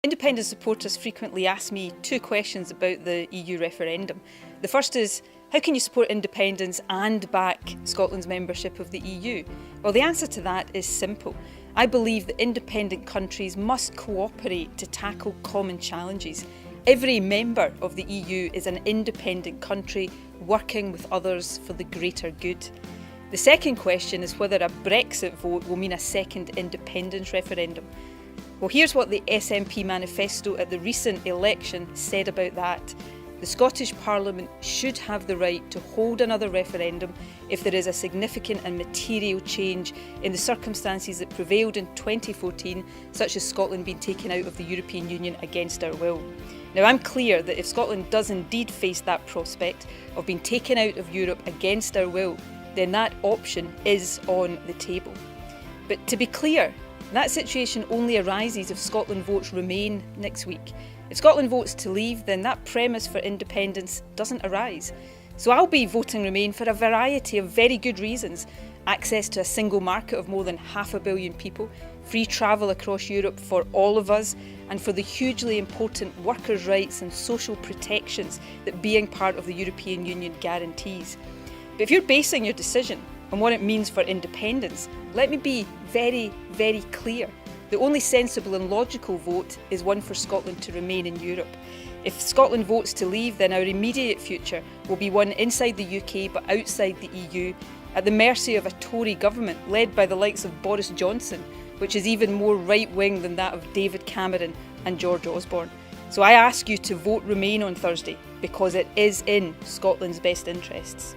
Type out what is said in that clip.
Independent supporters frequently ask me two questions about the EU referendum. The first is, how can you support independence and back Scotland's membership of the EU? Well, the answer to that is simple. I believe that independent countries must cooperate to tackle common challenges. Every member of the EU is an independent country working with others for the greater good. The second question is whether a Brexit vote will mean a second independence referendum. Well, here's what the SNP manifesto at the recent election said about that. The Scottish Parliament should have the right to hold another referendum if there is a significant and material change in the circumstances that prevailed in 2014, such as Scotland being taken out of the European Union against our will. Now, I'm clear that if Scotland does indeed face that prospect of being taken out of Europe against our will, then that option is on the table. But to be clear, that situation only arises if Scotland votes Remain next week. If Scotland votes to leave, then that premise for independence doesn't arise. So I'll be voting Remain for a variety of very good reasons. Access to a single market of more than 500 million people, free travel across Europe for all of us, and for the hugely important workers' rights and social protections that being part of the European Union guarantees. But if you're basing your decision on what it means for independence, let me be very, very clear. The only sensible and logical vote is one for Scotland to remain in Europe. If Scotland votes to leave, then our immediate future will be one inside the UK but outside the EU, at the mercy of a Tory government led by the likes of Boris Johnson, which is even more right-wing than that of David Cameron and George Osborne. So I ask you to vote Remain on Thursday, because it is in Scotland's best interests.